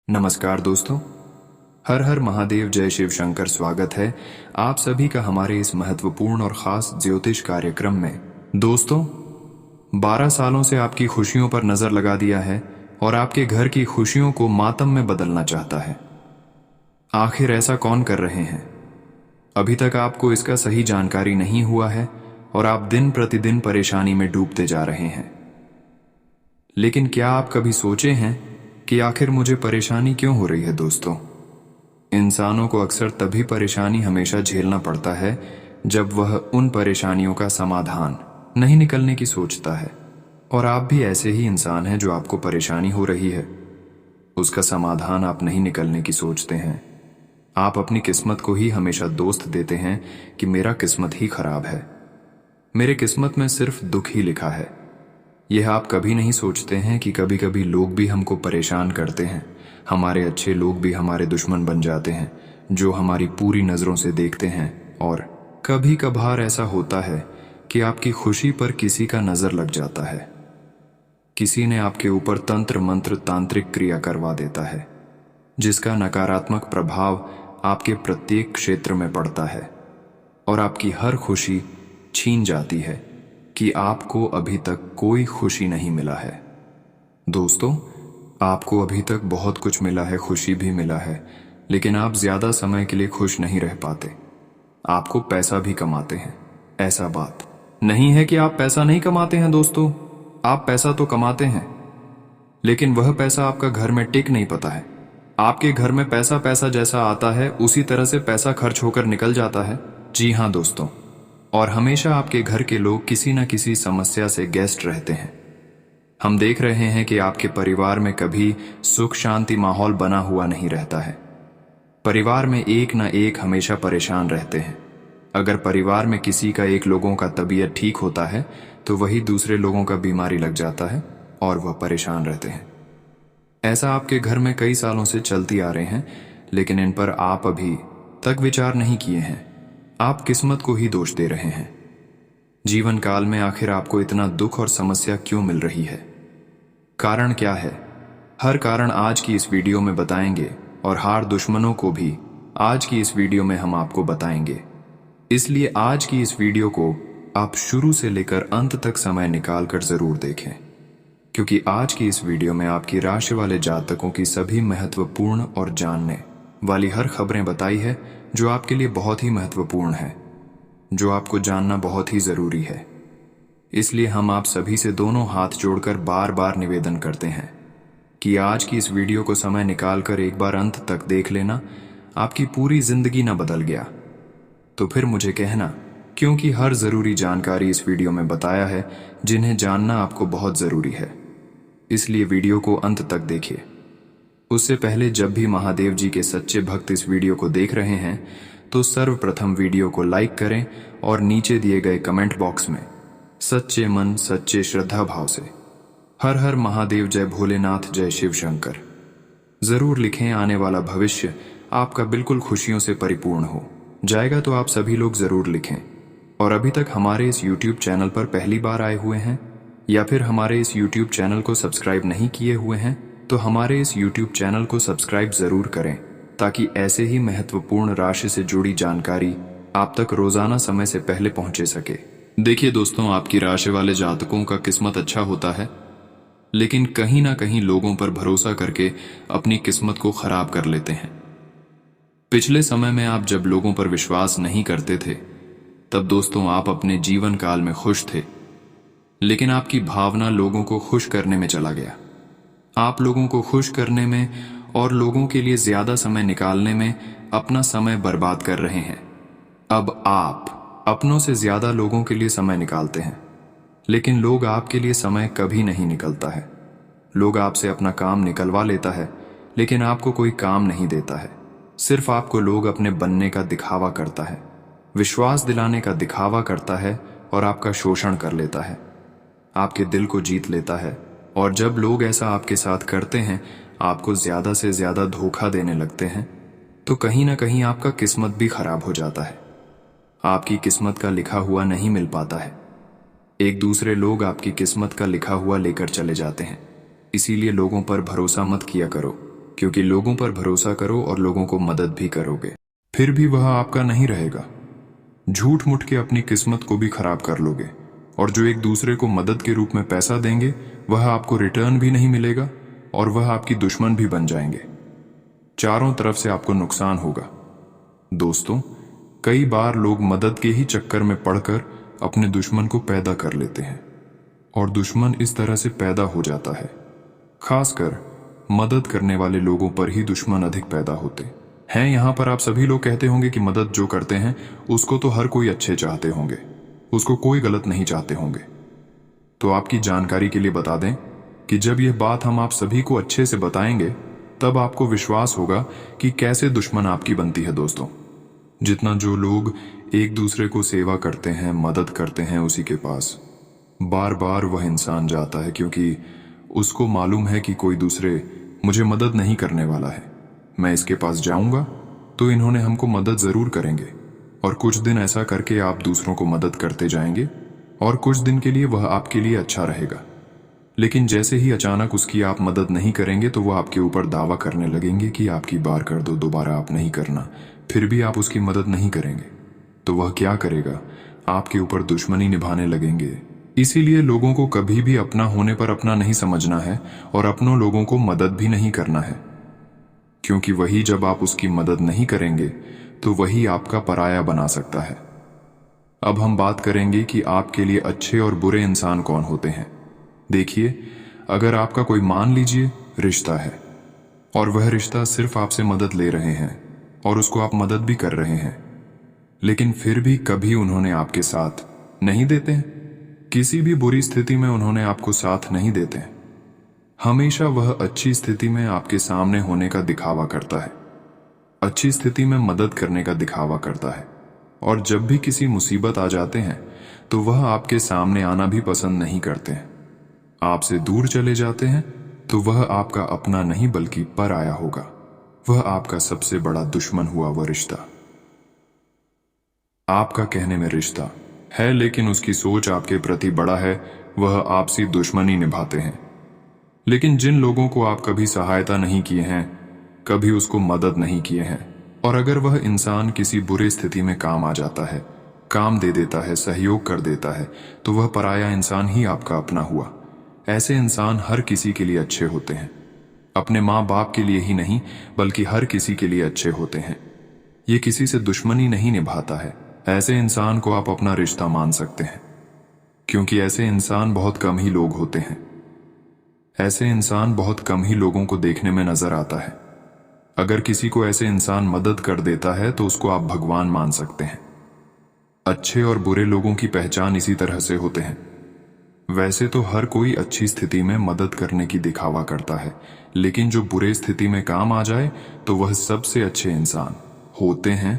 नमस्कार दोस्तों, हर हर महादेव, जय शिव शंकर। स्वागत है आप सभी का हमारे इस महत्वपूर्ण और खास ज्योतिष कार्यक्रम में। दोस्तों, 12 सालों से आपकी खुशियों पर नजर लगा दिया है और आपके घर की खुशियों को मातम में बदलना चाहता है। आखिर ऐसा कौन कर रहे हैं? अभी तक आपको इसका सही जानकारी नहीं हुआ है और आप दिन प्रतिदिन परेशानी में डूबते जा रहे हैं। लेकिन क्या आप कभी सोचे हैं कि आखिर मुझे परेशानी क्यों हो रही है? दोस्तों, इंसानों को अक्सर तभी परेशानी हमेशा झेलना पड़ता है जब वह उन परेशानियों का समाधान नहीं निकलने की सोचता है। और आप भी ऐसे ही इंसान हैं जो आपको परेशानी हो रही है, उसका समाधान आप नहीं निकलने की सोचते हैं। आप अपनी किस्मत को ही हमेशा दोस्त देते हैं कि मेरा किस्मत ही खराब है, मेरे किस्मत में सिर्फ दुख ही लिखा है। यह आप कभी नहीं सोचते हैं कि कभी कभी लोग भी हमको परेशान करते हैं। हमारे अच्छे लोग भी हमारे दुश्मन बन जाते हैं, जो हमारी पूरी नज़रों से देखते हैं। और कभी कभार ऐसा होता है कि आपकी खुशी पर किसी का नज़र लग जाता है, किसी ने आपके ऊपर तंत्र मंत्र तांत्रिक क्रिया करवा देता है, जिसका नकारात्मक प्रभाव आपके प्रत्येक क्षेत्र में पड़ता है और आपकी हर खुशी छीन जाती है कि आपको अभी तक कोई खुशी नहीं मिला है। दोस्तों, आपको अभी तक बहुत कुछ मिला है, खुशी भी मिला है, लेकिन आप ज्यादा समय के लिए खुश नहीं रह पाते। आपको पैसा भी कमाते हैं, ऐसा बात नहीं है कि आप पैसा नहीं कमाते हैं। दोस्तों, आप पैसा तो कमाते हैं, लेकिन वह पैसा आपका घर में टिक नहीं पाता है। आपके घर में पैसा पैसा जैसा आता है, उसी तरह से पैसा खर्च होकर निकल जाता है। जी हाँ दोस्तों, और हमेशा आपके घर के लोग किसी न किसी समस्या से गेस्ट रहते हैं। हम देख रहे हैं कि आपके परिवार में कभी सुख शांति माहौल बना हुआ नहीं रहता है। परिवार में एक न एक हमेशा परेशान रहते हैं। अगर परिवार में किसी का एक लोगों का तबीयत ठीक होता है तो वही दूसरे लोगों का बीमारी लग जाता है और वह परेशान रहते हैं। ऐसा आपके घर में कई सालों से चलती आ रहे हैं, लेकिन इन पर आप अभी तक विचार नहीं किए हैं। आप किस्मत को ही दोष दे रहे हैं। जीवन काल में आखिर आपको इतना दुख और समस्या क्यों मिल रही है? कारण क्या है? हर कारण आज की इस वीडियो में बताएंगे और हार दुश्मनों को भी आज की इस वीडियो में हम आपको बताएंगे। इसलिए आज की इस वीडियो को आप शुरू से लेकर अंत तक समय निकालकर जरूर देखें, क्योंकि आज की इस वीडियो में आपकी राशि वाले जातकों की सभी महत्वपूर्ण और जानने वाली हर खबरें बताई है, जो आपके लिए बहुत ही महत्वपूर्ण है, जो आपको जानना बहुत ही जरूरी है। इसलिए हम आप सभी से दोनों हाथ जोड़कर बार बार निवेदन करते हैं कि आज की इस वीडियो को समय निकालकर एक बार अंत तक देख लेना। आपकी पूरी जिंदगी ना बदल गया तो फिर मुझे कहना, क्योंकि हर जरूरी जानकारी इस वीडियो में बताया है, जिन्हें जानना आपको बहुत जरूरी है। इसलिए वीडियो को अंत तक देखिए। उससे पहले जब भी महादेव जी के सच्चे भक्त इस वीडियो को देख रहे हैं तो सर्वप्रथम वीडियो को लाइक करें और नीचे दिए गए कमेंट बॉक्स में सच्चे मन सच्चे श्रद्धा भाव से हर हर महादेव, जय भोलेनाथ, जय शिव शंकर जरूर लिखें। आने वाला भविष्य आपका बिल्कुल खुशियों से परिपूर्ण हो जाएगा। तो आप सभी लोग जरूर लिखें। और अभी तक हमारे इस YouTube चैनल पर पहली बार आए हुए हैं या फिर हमारे इस YouTube चैनल को सब्सक्राइब नहीं किए हुए हैं तो हमारे इस YouTube चैनल को सब्सक्राइब जरूर करें, ताकि ऐसे ही महत्वपूर्ण राशि से जुड़ी जानकारी आप तक रोजाना समय से पहले पहुंचे सके। देखिए दोस्तों, आपकी राशि वाले जातकों का किस्मत अच्छा होता है, लेकिन कहीं ना कहीं लोगों पर भरोसा करके अपनी किस्मत को खराब कर लेते हैं। पिछले समय में आप जब लोगों पर विश्वास नहीं करते थे, तब दोस्तों आप अपने जीवन काल में खुश थे, लेकिन आपकी भावना लोगों को खुश करने में चला गया। आप लोगों को खुश करने में और लोगों के लिए ज्यादा समय निकालने में अपना समय बर्बाद कर रहे हैं। अब आप अपनों से ज्यादा लोगों के लिए समय निकालते हैं, लेकिन लोग आपके लिए समय कभी नहीं निकलता है। लोग आपसे अपना काम निकलवा लेता है, लेकिन आपको कोई काम नहीं देता है। सिर्फ आपको लोग अपने बनने का दिखावा करता है, विश्वास दिलाने का दिखावा करता है और आपका शोषण कर लेता है, आपके दिल को जीत लेता है। और जब लोग ऐसा आपके साथ करते हैं, आपको ज्यादा से ज्यादा धोखा देने लगते हैं, तो कहीं ना कहीं आपका किस्मत भी खराब हो जाता है। आपकी किस्मत का लिखा हुआ नहीं मिल पाता है। एक दूसरे लोग आपकी किस्मत का लिखा हुआ लेकर चले जाते हैं। इसीलिए लोगों पर भरोसा मत किया करो। क्योंकि लोगों पर भरोसा करो और लोगों को मदद भी करोगे, फिर भी वह आपका नहीं रहेगा। झूठ मूठ के अपनी किस्मत को भी खराब कर लोगे, और जो एक दूसरे को मदद के रूप में पैसा देंगे वह आपको रिटर्न भी नहीं मिलेगा और वह आपकी दुश्मन भी बन जाएंगे। चारों तरफ से आपको नुकसान होगा। दोस्तों, कई बार लोग मदद के ही चक्कर में पड़कर अपने दुश्मन को पैदा कर लेते हैं और दुश्मन इस तरह से पैदा हो जाता है। खासकर मदद करने वाले लोगों पर ही दुश्मन अधिक पैदा होते हैं। यहाँ पर आप सभी लोग कहते होंगे कि मदद जो करते हैं उसको तो हर कोई अच्छे चाहते होंगे, उसको कोई गलत नहीं चाहते होंगे। तो आपकी जानकारी के लिए बता दें कि जब यह बात हम आप सभी को अच्छे से बताएंगे तब आपको विश्वास होगा कि कैसे दुश्मन आपकी बनती है। दोस्तों, जितना जो लोग एक दूसरे को सेवा करते हैं, मदद करते हैं, उसी के पास बार बार वह इंसान जाता है, क्योंकि उसको मालूम है कि कोई दूसरे मुझे मदद नहीं करने वाला है। मैं इसके पास जाऊंगा तो इन्होंने हमको मदद जरूर करेंगे, और कुछ दिन ऐसा करके आप दूसरों को मदद करते जाएंगे और कुछ दिन के लिए वह आपके लिए अच्छा रहेगा। लेकिन जैसे ही अचानक उसकी आप मदद नहीं करेंगे तो वह आपके ऊपर दावा करने लगेंगे कि आपकी बार कर दो, दोबारा आप नहीं करना। फिर भी आप उसकी मदद नहीं करेंगे तो वह क्या करेगा? आपके ऊपर दुश्मनी निभाने लगेंगे। इसीलिए लोगों को कभी भी अपना होने पर अपना नहीं समझना है और अपनों लोगों को मदद भी नहीं करना है, क्योंकि वही जब आप उसकी मदद नहीं करेंगे तो वही आपका पराया बना सकता है। अब हम बात करेंगे कि आपके लिए अच्छे और बुरे इंसान कौन होते हैं। देखिए, अगर आपका कोई, मान लीजिए, रिश्ता है और वह रिश्ता सिर्फ आपसे मदद ले रहे हैं और उसको आप मदद भी कर रहे हैं, लेकिन फिर भी कभी उन्होंने आपके साथ नहीं देते हैं, किसी भी बुरी स्थिति में उन्होंने आपको साथ नहीं देते हैं। हमेशा वह अच्छी स्थिति में आपके सामने होने का दिखावा करता है, अच्छी स्थिति में मदद करने का दिखावा करता है, और जब भी किसी मुसीबत आ जाते हैं तो वह आपके सामने आना भी पसंद नहीं करते हैं। आपसे दूर चले जाते हैं तो वह आपका अपना नहीं बल्कि पराया होगा। वह आपका सबसे बड़ा दुश्मन हुआ वह रिश्ता। आपका कहने में रिश्ता है, लेकिन उसकी सोच आपके प्रति बड़ा है, वह आपसी दुश्मनी निभाते हैं। लेकिन जिन लोगों को आप कभी सहायता नहीं किए हैं, कभी उसको मदद नहीं किए हैं, और अगर वह इंसान किसी बुरी स्थिति में काम आ जाता है, काम दे देता है, सहयोग कर देता है, तो वह पराया इंसान ही आपका अपना हुआ। ऐसे इंसान हर किसी के लिए अच्छे होते हैं, अपने माँ बाप के लिए ही नहीं बल्कि हर किसी के लिए अच्छे होते हैं। ये किसी से दुश्मनी नहीं निभाता है। ऐसे इंसान को आप अपना रिश्ता मान सकते हैं, क्योंकि ऐसे इंसान बहुत कम ही लोग होते हैं। ऐसे इंसान बहुत कम ही लोगों को देखने में नजर आता है। अगर किसी को ऐसे इंसान मदद कर देता है तो उसको आप भगवान मान सकते हैं। अच्छे और बुरे लोगों की पहचान इसी तरह से होते हैं। वैसे तो हर कोई अच्छी स्थिति में मदद करने की दिखावा करता है, लेकिन जो बुरे स्थिति में काम आ जाए तो वह सबसे अच्छे इंसान होते हैं।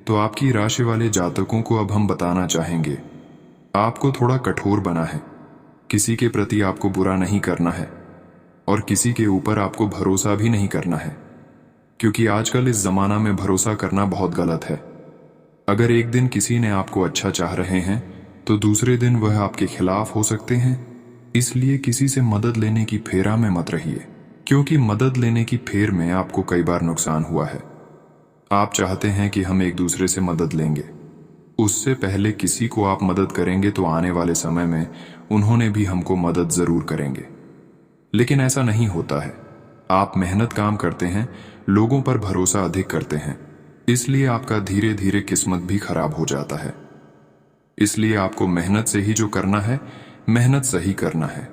तो आपकी राशि वाले जातकों को अब हम बताना चाहेंगे, आपको थोड़ा कठोर बना है। किसी के प्रति आपको बुरा नहीं करना है और किसी के ऊपर आपको भरोसा भी नहीं करना है, क्योंकि आजकल इस जमाना में भरोसा करना बहुत गलत है। अगर एक दिन किसी ने आपको अच्छा चाह रहे हैं तो दूसरे दिन वह आपके खिलाफ हो सकते हैं। इसलिए किसी से मदद लेने की फेरा में मत रहिए, क्योंकि मदद लेने की फेर में आपको कई बार नुकसान हुआ है। आप चाहते हैं कि हम एक दूसरे से मदद लेंगे, उससे पहले किसी को आप मदद करेंगे तो आने वाले समय में उन्होंने भी हमको मदद जरूर करेंगे, लेकिन ऐसा नहीं होता है। आप मेहनत काम करते हैं, लोगों पर भरोसा अधिक करते हैं, इसलिए आपका धीरे धीरे किस्मत भी खराब हो जाता है। इसलिए आपको मेहनत से ही जो करना है, मेहनत सही करना है,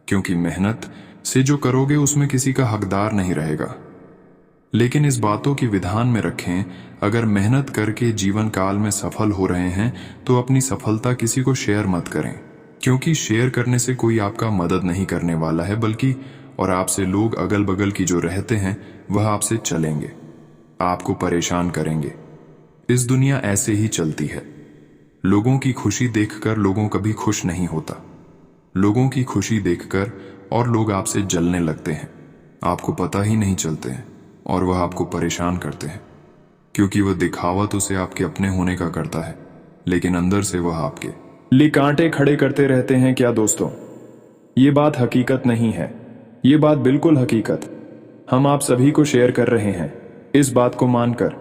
क्योंकि मेहनत से जो करोगे उसमें किसी का हकदार नहीं रहेगा। लेकिन इस बातों की विधान में रखें, अगर मेहनत करके जीवन काल में सफल हो रहे हैं तो अपनी सफलता किसी को शेयर मत करें, क्योंकि शेयर करने से कोई आपका मदद नहीं करने वाला है, बल्कि और आपसे लोग अगल बगल की जो रहते हैं वह आपसे चलेंगे, आपको परेशान करेंगे। इस दुनिया ऐसे ही चलती है। लोगों की खुशी देखकर लोगों कभी खुश नहीं होता। लोगों की खुशी देखकर और लोग आपसे जलने लगते हैं, आपको पता ही नहीं चलते हैं, और वह आपको परेशान करते हैं, क्योंकि वह दिखावा तो से आपके अपने होने का करता है, लेकिन अंदर से वह आपके लिए कांटे खड़े करते रहते हैं। क्या दोस्तों, ये बात हकीकत नहीं है, ये बात बिल्कुल हकीकत। हम आप सभी को शेयर कर रहे हैं इस बात को मानकर।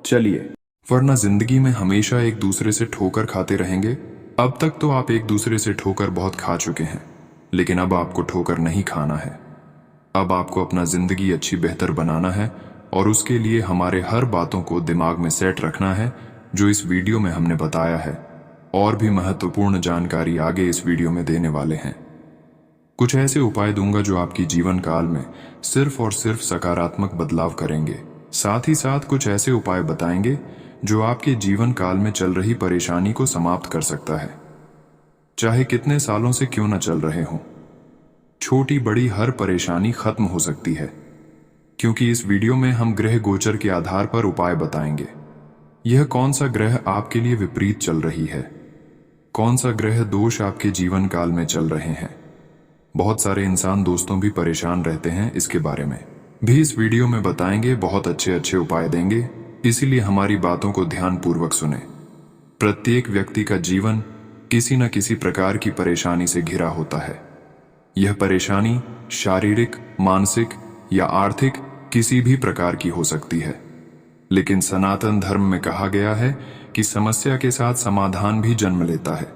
चलिए। वरना जिंदगी में हमेशा एक दूसरे से ठोकर खाते रहेंगे। अब तक तो आप एक दूसरे से ठोकर बहुत खा चुके हैं, लेकिन अब आपको ठोकर नहीं खाना है। अब आपको अपना जिंदगी अच्छी बेहतर बनाना है और उसके लिए हमारे हर बातों को दिमाग में सेट रखना है जो इस वीडियो में हमने बताया है। और भी महत्वपूर्ण जानकारी आगे इस वीडियो में देने वाले हैं। कुछ ऐसे उपाय दूंगा जो आपकी जीवन काल में सिर्फ और सिर्फ सकारात्मक बदलाव करेंगे। साथ ही साथ कुछ ऐसे उपाय बताएंगे जो आपके जीवन काल में चल रही परेशानी को समाप्त कर सकता है, चाहे कितने सालों से क्यों न चल रहे हों। छोटी बड़ी हर परेशानी खत्म हो सकती है, क्योंकि इस वीडियो में हम ग्रह गोचर के आधार पर उपाय बताएंगे। यह कौन सा ग्रह आपके लिए विपरीत चल रही है, कौन सा ग्रह दोष आपके जीवन काल में चल रहे हैं। बहुत सारे इंसान दोस्तों भी परेशान रहते हैं, इसके बारे में भी इस वीडियो में बताएंगे। बहुत अच्छे अच्छे उपाय देंगे, इसीलिए हमारी बातों को ध्यानपूर्वक सुने। प्रत्येक व्यक्ति का जीवन किसी न किसी प्रकार की परेशानी से घिरा होता है। यह परेशानी शारीरिक, मानसिक या आर्थिक किसी भी प्रकार की हो सकती है, लेकिन सनातन धर्म में कहा गया है कि समस्या के साथ समाधान भी जन्म लेता है।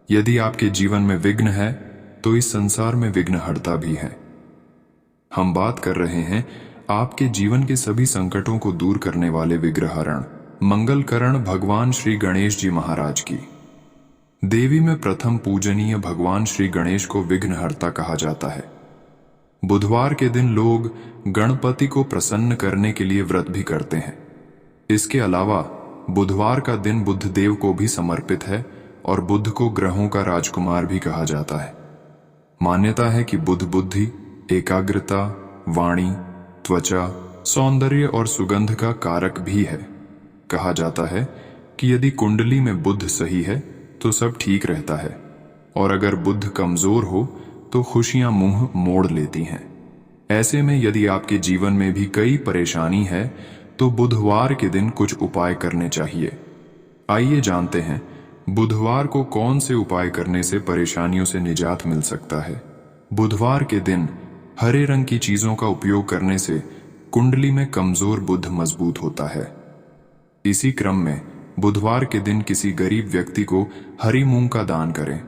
यदि आपके जीवन में विघ्न है तो इस संसार में विघ्नहर्ता भी है। हम बात कर रहे हैं आपके जीवन के सभी संकटों को दूर करने वाले विग्रहरण मंगलकरण भगवान श्री गणेश जी महाराज की। देवी में प्रथम पूजनीय भगवान श्री गणेश को विघ्नहर्ता कहा जाता है। बुधवार के दिन लोग गणपति को प्रसन्न करने के लिए व्रत भी करते हैं। इसके अलावा बुधवार का दिन बुध देव को भी समर्पित है और बुध को ग्रहों का राजकुमार भी कहा जाता है। मान्यता है कि बुध बुद्धि, एकाग्रता, वाणी, त्वचा, सौंदर्य और सुगंध का कारक भी है। कहा जाता है कि यदि कुंडली में बुध सही है तो सब ठीक रहता है, और अगर बुध कमजोर हो तो खुशियां मुंह मोड़ लेती हैं। ऐसे में यदि आपके जीवन में भी कई परेशानी है तो बुधवार के दिन कुछ उपाय करने चाहिए। आइए जानते हैं बुधवार को कौन से उपाय करने से परेशानियों से निजात मिल सकता है। बुधवार के दिन हरे रंग की चीजों का उपयोग करने से कुंडली में कमजोर बुध मजबूत होता है। इसी क्रम में बुधवार के दिन किसी गरीब व्यक्ति को हरी मूंग का दान करें।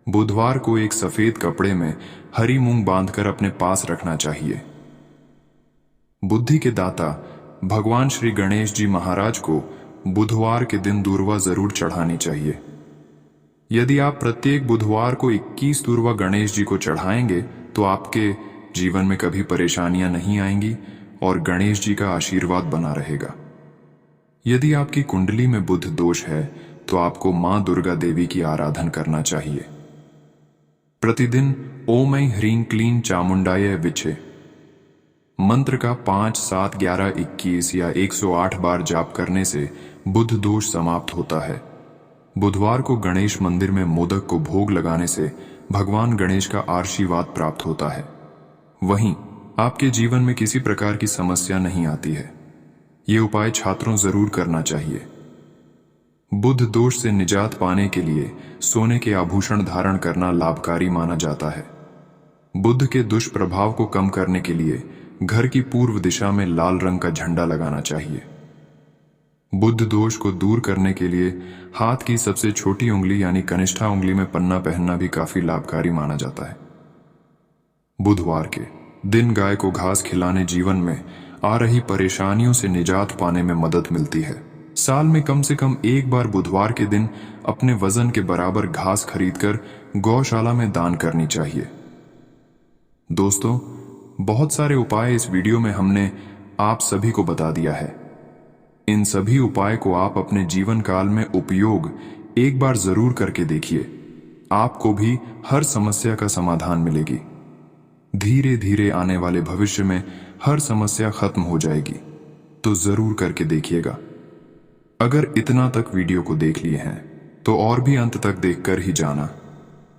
बुधवार को एक सफेद कपड़े में हरी मूंग बांधकर अपने पास रखना चाहिए। बुद्धि के दाता भगवान श्री गणेश जी महाराज को बुधवार के दिन दूर्वा जरूर चढ़ानी चाहिए। यदि आप प्रत्येक बुधवार को 21 दूर्वा गणेश जी को चढ़ाएंगे तो आपके जीवन में कभी परेशानियां नहीं आएंगी और गणेश जी का आशीर्वाद बना रहेगा। यदि आपकी कुंडली में बुध दोष है तो आपको मां दुर्गा देवी की आराधना करना चाहिए। प्रतिदिन ओम ऐं ह्रीं क्लीं चामुंडाय विचे मंत्र का 5, 7, 11, 21 या 108 बार जाप करने से बुध दोष समाप्त होता है। बुधवार को गणेश मंदिर में मोदक को भोग लगाने से भगवान गणेश का आशीर्वाद प्राप्त होता है। वहीं आपके जीवन में किसी प्रकार की समस्या नहीं आती है। ये उपाय छात्रों जरूर करना चाहिए। बुध दोष से निजात पाने के लिए सोने के आभूषण धारण करना लाभकारी माना जाता है। बुध के दुष्प्रभाव को कम करने के लिए घर की पूर्व दिशा में लाल रंग का झंडा लगाना चाहिए। बुध दोष को दूर करने के लिए हाथ की सबसे छोटी उंगली यानी कनिष्ठा उंगली में पन्ना पहनना भी काफी लाभकारी माना जाता है। बुधवार के दिन गाय को घास खिलाने जीवन में आ रही परेशानियों से निजात पाने में मदद मिलती है। साल में कम से कम एक बार बुधवार के दिन अपने वजन के बराबर घास खरीदकर गौशाला में दान करनी चाहिए। दोस्तों, बहुत सारे उपाय इस वीडियो में हमने आप सभी को बता दिया है। इन सभी उपाय को आप अपने जीवन काल में उपयोग एक बार जरूर करके देखिए। आपको भी हर समस्या का समाधान मिलेगी। धीरे धीरे आने वाले भविष्य में हर समस्या खत्म हो जाएगी। तो जरूर करके देखिएगा। अगर इतना तक वीडियो को देख लिए हैं तो और भी अंत तक देखकर ही जाना,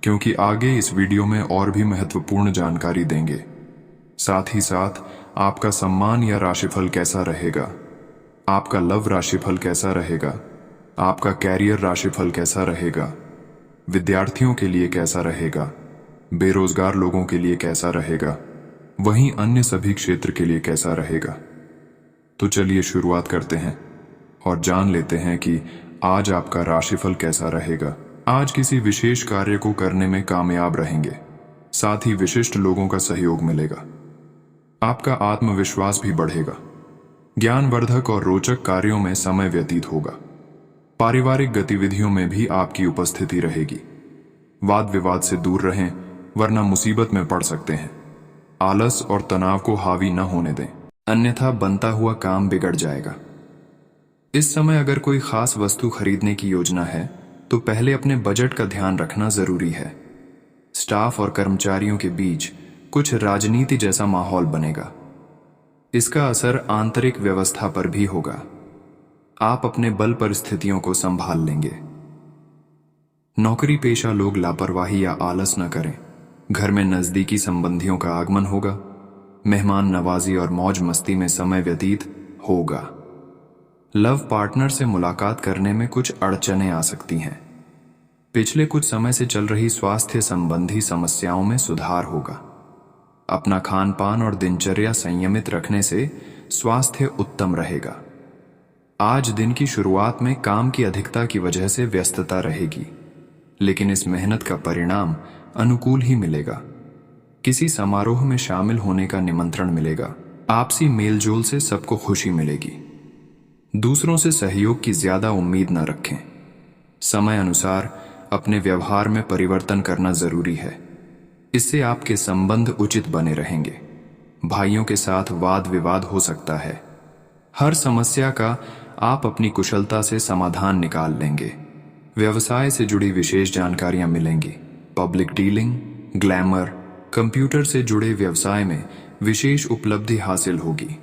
क्योंकि आगे इस वीडियो में और भी महत्वपूर्ण जानकारी देंगे। साथ ही साथ आपका सम्मान या राशिफल कैसा रहेगा, आपका लव राशिफल कैसा रहेगा, आपका कैरियर राशिफल कैसा रहेगा, विद्यार्थियों के लिए कैसा रहेगा, बेरोजगार लोगों के लिए कैसा रहेगा, वहीं अन्य सभी क्षेत्र के लिए कैसा रहेगा। तो चलिए शुरुआत करते हैं और जान लेते हैं कि आज आपका राशिफल कैसा रहेगा। आज किसी विशेष कार्य को करने में कामयाब रहेंगे, साथ ही विशिष्ट लोगों का सहयोग मिलेगा। आपका आत्मविश्वास भी बढ़ेगा। ज्ञानवर्धक और रोचक कार्यों में समय व्यतीत होगा। पारिवारिक गतिविधियों में भी आपकी उपस्थिति रहेगी। वाद विवाद से दूर रहें, वरना मुसीबत में पड़ सकते हैं। आलस और तनाव को हावी न होने दें, अन्यथा बनता हुआ काम बिगड़ जाएगा। इस समय अगर कोई खास वस्तु खरीदने की योजना है तो पहले अपने बजट का ध्यान रखना जरूरी है। स्टाफ और कर्मचारियों के बीच कुछ राजनीति जैसा माहौल बनेगा। इसका असर आंतरिक व्यवस्था पर भी होगा। आप अपने बल पर स्थितियों को संभाल लेंगे। नौकरी पेशा लोग लापरवाही या आलस न करें। घर में नजदीकी संबंधियों का आगमन होगा। मेहमान नवाजी और मौज मस्ती में समय व्यतीत होगा। लव पार्टनर से मुलाकात करने में कुछ अड़चनें आ सकती हैं। पिछले कुछ समय से चल रही स्वास्थ्य संबंधी समस्याओं में सुधार होगा। अपना खान पान और दिनचर्या संयमित रखने से स्वास्थ्य उत्तम रहेगा। आज दिन की शुरुआत में काम की अधिकता की वजह से व्यस्तता रहेगी, लेकिन इस मेहनत का परिणाम अनुकूल ही मिलेगा। किसी समारोह में शामिल होने का निमंत्रण मिलेगा। आपसी मेलजोल से सबको खुशी मिलेगी। दूसरों से सहयोग की ज्यादा उम्मीद न रखें। समय अनुसार अपने व्यवहार में परिवर्तन करना जरूरी है। इससे आपके संबंध उचित बने रहेंगे। भाइयों के साथ वाद विवाद हो सकता है। हर समस्या का आप अपनी कुशलता से समाधान निकाल लेंगे। व्यवसाय से जुड़ी विशेष जानकारियां मिलेंगी। पब्लिक डीलिंग, ग्लैमर, कंप्यूटर से जुड़े व्यवसाय में विशेष उपलब्धि हासिल होगी।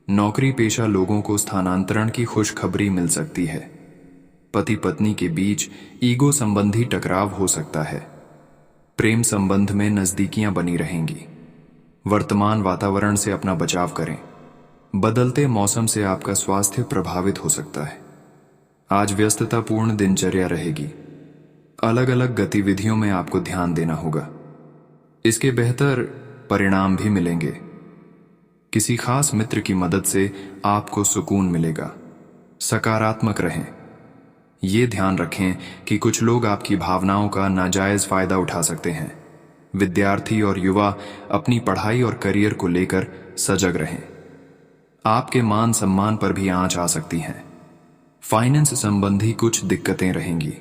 नौकरी पेशा लोगों को स्थानांतरण की खुशखबरी मिल सकती है। पति पत्नी के बीच ईगो संबंधी टकराव हो सकता है। प्रेम संबंध में नजदीकियां बनी रहेंगी। वर्तमान वातावरण से अपना बचाव करें। बदलते मौसम से आपका स्वास्थ्य प्रभावित हो सकता है। आज व्यस्ततापूर्ण दिनचर्या रहेगी। अलग अलग गतिविधियों में आपको ध्यान देना होगा। इसके बेहतर परिणाम भी मिलेंगे। किसी खास मित्र की मदद से आपको सुकून मिलेगा। सकारात्मक रहें। ये ध्यान रखें कि कुछ लोग आपकी भावनाओं का नाजायज फायदा उठा सकते हैं। विद्यार्थी और युवा अपनी पढ़ाई और करियर को लेकर सजग रहें। आपके मान सम्मान पर भी आंच आ सकती है। फाइनेंस संबंधी कुछ दिक्कतें रहेंगी।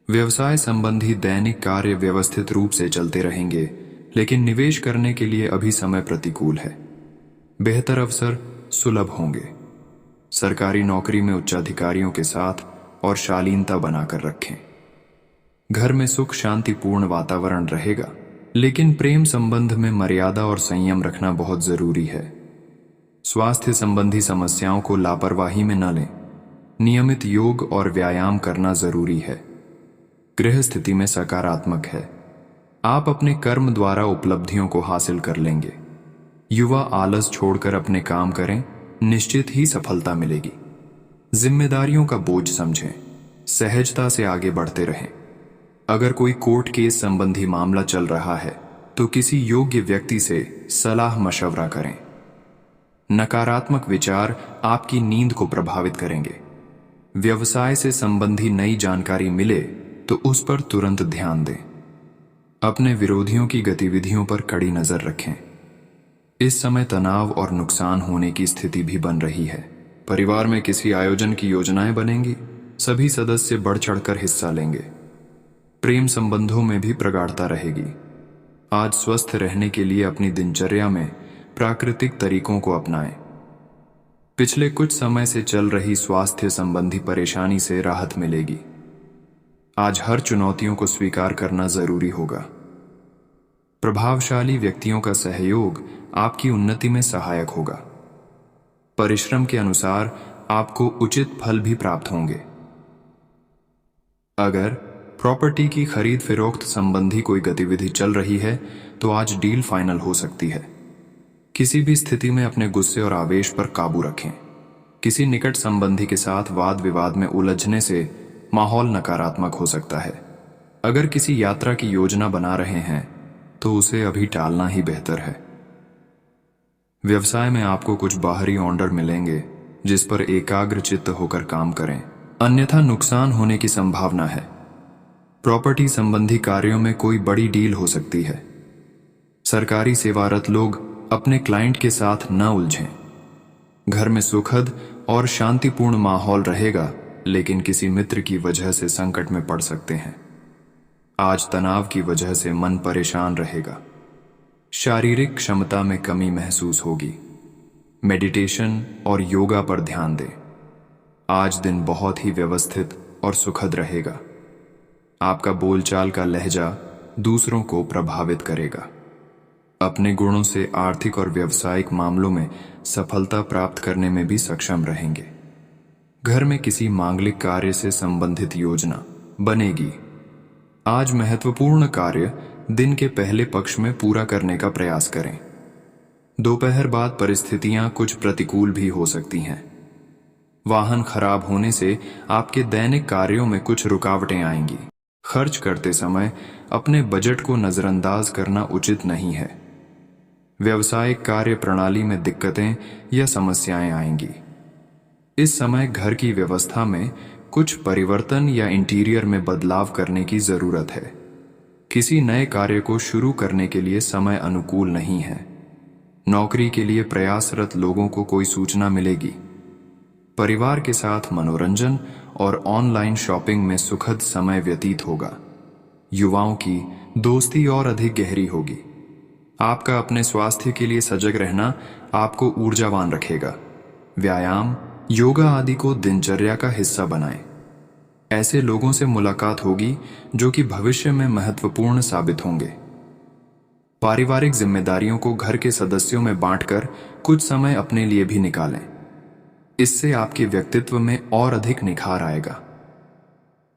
व्यवसाय संबंधी दैनिक कार्य व्यवस्थित रूप से चलते रहेंगे, लेकिन निवेश करने के लिए अभी समय प्रतिकूल है। बेहतर अवसर सुलभ होंगे। सरकारी नौकरी में उच्चाधिकारियों के साथ और शालीनता बनाकर रखें। घर में सुख शांतिपूर्ण वातावरण रहेगा, लेकिन प्रेम संबंध में मर्यादा और संयम रखना बहुत जरूरी है। स्वास्थ्य संबंधी समस्याओं को लापरवाही में न लें। नियमित योग और व्यायाम करना जरूरी है। गृह स्थिति में सकारात्मक है। आप अपने कर्म द्वारा उपलब्धियों को हासिल कर लेंगे। युवा आलस छोड़कर अपने काम करें, निश्चित ही सफलता मिलेगी। जिम्मेदारियों का बोझ समझें। सहजता से आगे बढ़ते रहें। अगर कोई कोर्ट केस संबंधी मामला चल रहा है तो किसी योग्य व्यक्ति से सलाह मशवरा करें। नकारात्मक विचार आपकी नींद को प्रभावित करेंगे। व्यवसाय से संबंधी नई जानकारी मिले तो उस पर तुरंत ध्यान दें। अपने विरोधियों की गतिविधियों पर कड़ी नजर रखें। इस समय तनाव और नुकसान होने की स्थिति भी बन रही है। परिवार में किसी आयोजन की योजनाएं बनेंगी। सभी सदस्य बढ़ चढ़कर हिस्सा लेंगे। प्रेम संबंधों में भी प्रगाढ़ता रहेगी। आज स्वस्थ रहने के लिए अपनी दिनचर्या में प्राकृतिक तरीकों को अपनाएं। पिछले कुछ समय से चल रही स्वास्थ्य संबंधी परेशानी से राहत मिलेगी। आज हर चुनौतियों को स्वीकार करना जरूरी होगा। प्रभावशाली व्यक्तियों का सहयोग आपकी उन्नति में सहायक होगा। परिश्रम के अनुसार आपको उचित फल भी प्राप्त होंगे। अगर प्रॉपर्टी की खरीद फरोख्त संबंधी कोई गतिविधि चल रही है तो आज डील फाइनल हो सकती है। किसी भी स्थिति में अपने गुस्से और आवेश पर काबू रखें। किसी निकट संबंधी के साथ वाद विवाद में उलझने से माहौल नकारात्मक हो सकता है। अगर किसी यात्रा की योजना बना रहे हैं तो उसे अभी टालना ही बेहतर है। व्यवसाय में आपको कुछ बाहरी ऑर्डर मिलेंगे जिस पर एकाग्र चित्त होकर काम करें, अन्यथा नुकसान होने की संभावना है। प्रॉपर्टी संबंधी कार्यों में कोई बड़ी डील हो सकती है। सरकारी सेवारत लोग अपने क्लाइंट के साथ न उलझें। घर में सुखद और शांतिपूर्ण माहौल रहेगा, लेकिन किसी मित्र की वजह से संकट में पड़ सकते हैं। आज तनाव की वजह से मन परेशान रहेगा। शारीरिक क्षमता में कमी महसूस होगी। मेडिटेशन और योगा पर ध्यान दें। आज दिन बहुत ही व्यवस्थित और सुखद रहेगा। आपका बोलचाल का लहजा दूसरों को प्रभावित करेगा। अपने गुणों से आर्थिक और व्यावसायिक मामलों में सफलता प्राप्त करने में भी सक्षम रहेंगे। घर में किसी मांगलिक कार्य से संबंधित योजना बनेगी। आज महत्वपूर्ण कार्य दिन के पहले पक्ष में पूरा करने का प्रयास करें। दोपहर बाद परिस्थितियां कुछ प्रतिकूल भी हो सकती हैं। वाहन खराब होने से आपके दैनिक कार्यों में कुछ रुकावटें आएंगी। खर्च करते समय अपने बजट को नजरअंदाज करना उचित नहीं है। व्यावसायिक कार्य प्रणाली में दिक्कतें या समस्याएं आएंगी। इस समय घर की व्यवस्था में कुछ परिवर्तन या इंटीरियर में बदलाव करने की जरूरत है। किसी नए कार्य को शुरू करने के लिए समय अनुकूल नहीं है। नौकरी के लिए प्रयासरत लोगों को कोई सूचना मिलेगी। परिवार के साथ मनोरंजन और ऑनलाइन शॉपिंग में सुखद समय व्यतीत होगा। युवाओं की दोस्ती और अधिक गहरी होगी। आपका अपने स्वास्थ्य के लिए सजग रहना आपको ऊर्जावान रखेगा। व्यायाम, योगा आदि को दिनचर्या का हिस्सा बनाएं। ऐसे लोगों से मुलाकात होगी जो कि भविष्य में महत्वपूर्ण साबित होंगे। पारिवारिक जिम्मेदारियों को घर के सदस्यों में बांटकर कुछ समय अपने लिए भी निकालें। इससे आपके व्यक्तित्व में और अधिक निखार आएगा।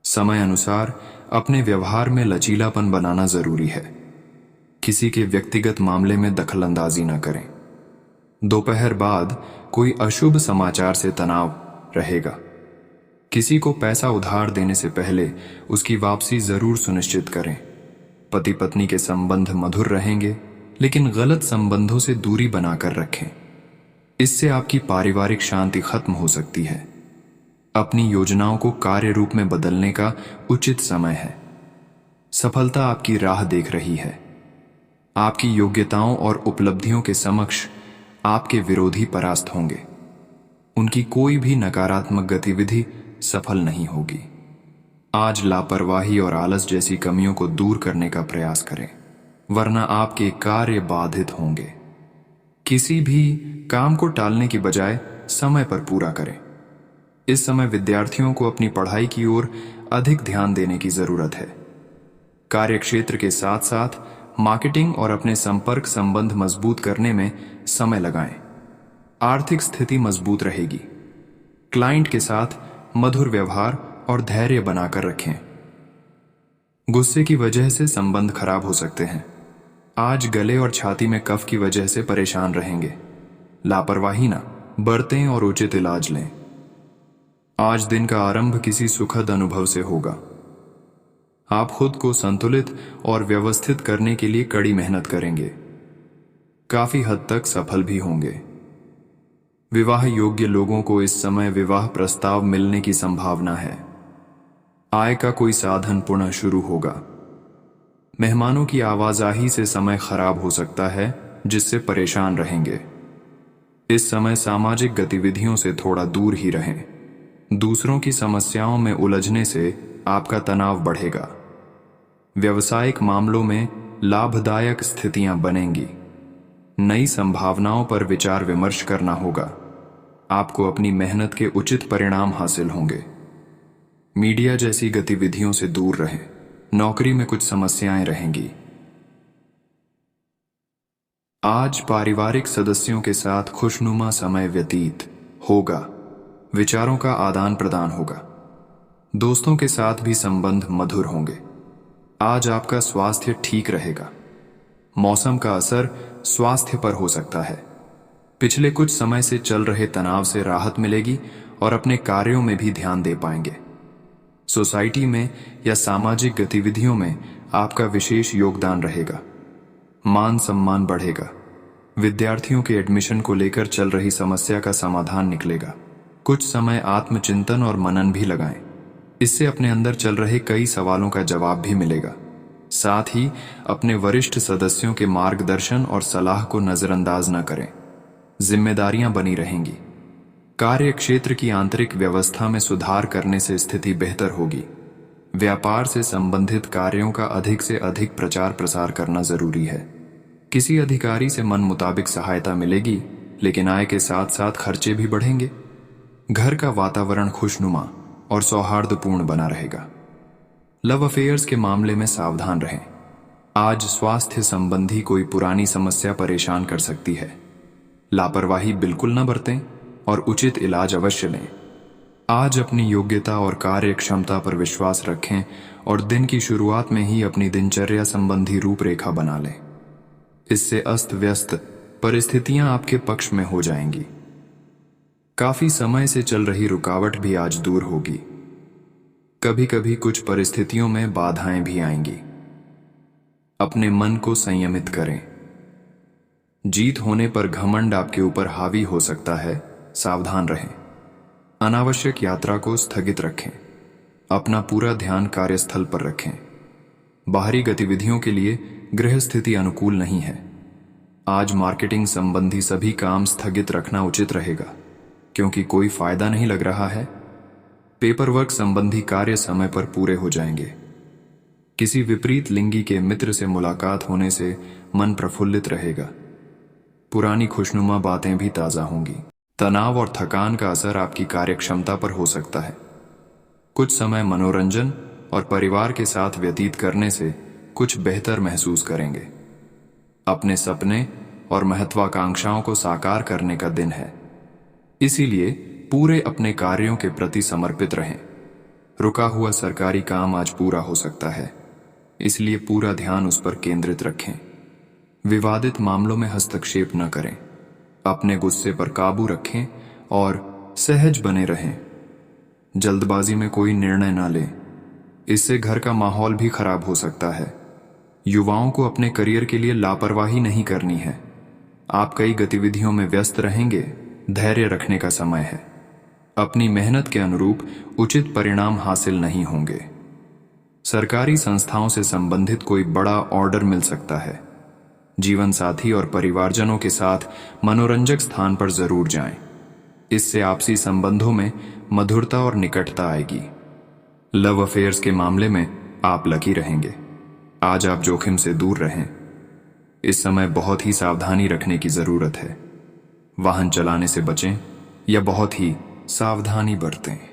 समय अनुसार अपने व्यवहार में लचीलापन बनाना जरूरी है। किसी के व्यक्तिगत मामले में दखलंदाजी न करें। दोपहर बाद कोई अशुभ समाचार से तनाव रहेगा। किसी को पैसा उधार देने से पहले उसकी वापसी जरूर सुनिश्चित करें। पति पत्नी के संबंध मधुर रहेंगे, लेकिन गलत संबंधों से दूरी बनाकर रखें। इससे आपकी पारिवारिक शांति खत्म हो सकती है। अपनी योजनाओं को कार्य रूप में बदलने का उचित समय है। सफलता आपकी राह देख रही है। आपकी योग्यताओं और उपलब्धियों के समक्ष आपके विरोधी परास्त होंगे। उनकी कोई भी नकारात्मक गतिविधि सफल नहीं होगी। आज लापरवाही और आलस जैसी कमियों को दूर करने का प्रयास करें, वरना आपके कार्य बाधित होंगे। किसी भी काम को टालने की बजाय समय पर पूरा करें। इस समय विद्यार्थियों को अपनी पढ़ाई की ओर अधिक ध्यान देने की जरूरत है। कार्यक्षेत्र के साथ साथ मार्केटिंग और अपने संपर्क संबंध मजबूत करने में समय लगाएं। आर्थिक स्थिति मजबूत रहेगी। क्लाइंट के साथ मधुर व्यवहार और धैर्य बनाकर रखें। गुस्से की वजह से संबंध खराब हो सकते हैं। आज गले और छाती में कफ की वजह से परेशान रहेंगे। लापरवाही ना बरतें और उचित इलाज लें। आज दिन का आरंभ किसी सुखद अनुभव से होगा। आप खुद को संतुलित और व्यवस्थित करने के लिए कड़ी मेहनत करेंगे। काफी हद तक सफल भी होंगे। विवाह योग्य लोगों को इस समय विवाह प्रस्ताव मिलने की संभावना है। आय का कोई साधन पुनः शुरू होगा। मेहमानों की आवाजाही से समय खराब हो सकता है, जिससे परेशान रहेंगे। इस समय सामाजिक गतिविधियों से थोड़ा दूर ही रहें। दूसरों की समस्याओं में उलझने से आपका तनाव बढ़ेगा। व्यावसायिक मामलों में लाभदायक स्थितियां बनेंगी। नई संभावनाओं पर विचार विमर्श करना होगा। आपको अपनी मेहनत के उचित परिणाम हासिल होंगे। मीडिया जैसी गतिविधियों से दूर रहें। नौकरी में कुछ समस्याएं रहेंगी। आज पारिवारिक सदस्यों के साथ खुशनुमा समय व्यतीत होगा। विचारों का आदान प्रदान होगा। दोस्तों के साथ भी संबंध मधुर होंगे। आज आपका स्वास्थ्य ठीक रहेगा। मौसम का असर स्वास्थ्य पर हो सकता है। पिछले कुछ समय से चल रहे तनाव से राहत मिलेगी और अपने कार्यों में भी ध्यान दे पाएंगे। सोसाइटी में या सामाजिक गतिविधियों में आपका विशेष योगदान रहेगा। मान सम्मान बढ़ेगा। विद्यार्थियों के एडमिशन को लेकर चल रही समस्या का समाधान निकलेगा। कुछ समय आत्मचिंतन और मनन भी लगाएं। इससे अपने अंदर चल रहे कई सवालों का जवाब भी मिलेगा। साथ ही अपने वरिष्ठ सदस्यों के मार्गदर्शन और सलाह को नजरअंदाज न करें। जिम्मेदारियां बनी रहेंगी। कार्य क्षेत्र की आंतरिक व्यवस्था में सुधार करने से स्थिति बेहतर होगी। व्यापार से संबंधित कार्यों का अधिक से अधिक प्रचार प्रसार करना जरूरी है। किसी अधिकारी से मन मुताबिक सहायता मिलेगी, लेकिन आय के साथ साथ खर्चे भी बढ़ेंगे। घर का वातावरण खुशनुमा और सौहार्दपूर्ण बना रहेगा। लव अफेयर्स के मामले में सावधान रहें। आज स्वास्थ्य संबंधी कोई पुरानी समस्या परेशान कर सकती है। लापरवाही बिल्कुल न बरतें और उचित इलाज अवश्य लें। आज अपनी योग्यता और कार्य क्षमता पर विश्वास रखें और दिन की शुरुआत में ही अपनी दिनचर्या संबंधी रूपरेखा बना लें। इससे अस्त व्यस्त परिस्थितियां आपके पक्ष में हो जाएंगी। काफी समय से चल रही रुकावट भी आज दूर होगी। कभी कभी कुछ परिस्थितियों में बाधाएं भी आएंगी। अपने मन को संयमित करें। जीत होने पर घमंड आपके ऊपर हावी हो सकता है, सावधान रहें। अनावश्यक यात्रा को स्थगित रखें। अपना पूरा ध्यान कार्यस्थल पर रखें। बाहरी गतिविधियों के लिए गृह स्थिति अनुकूल नहीं है। आज मार्केटिंग संबंधी सभी काम स्थगित रखना उचित रहेगा, क्योंकि कोई फायदा नहीं लग रहा है। पेपर वर्क संबंधी कार्य समय पर पूरे हो जाएंगे। किसी विपरीत लिंगी के मित्र से मुलाकात होने से मन प्रफुल्लित रहेगा। पुरानी खुशनुमा बातें भी ताजा होंगी। तनाव और थकान का असर आपकी कार्यक्षमता पर हो सकता है। कुछ समय मनोरंजन और परिवार के साथ व्यतीत करने से कुछ बेहतर महसूस करेंगे। अपने सपने और महत्वाकांक्षाओं को साकार करने का दिन है, इसीलिए पूरे अपने कार्यों के प्रति समर्पित रहें। रुका हुआ सरकारी काम आज पूरा हो सकता है, इसलिए पूरा ध्यान उस पर केंद्रित रखें। विवादित मामलों में हस्तक्षेप न करें। अपने गुस्से पर काबू रखें और सहज बने रहें। जल्दबाजी में कोई निर्णय न लें, इससे घर का माहौल भी खराब हो सकता है। युवाओं को अपने करियर के लिए लापरवाही नहीं करनी है। आप कई गतिविधियों में व्यस्त रहेंगे। धैर्य रखने का समय है। अपनी मेहनत के अनुरूप उचित परिणाम हासिल नहीं होंगे। सरकारी संस्थाओं से संबंधित कोई बड़ा ऑर्डर मिल सकता है। जीवन साथी और परिवारजनों के साथ मनोरंजक स्थान पर जरूर जाएं। इससे आपसी संबंधों में मधुरता और निकटता आएगी। लव अफेयर्स के मामले में आप लकी रहेंगे। आज आप जोखिम से दूर रहें। इस समय बहुत ही सावधानी रखने की जरूरत है। वाहन चलाने से बचें या बहुत ही सावधानी बरतें।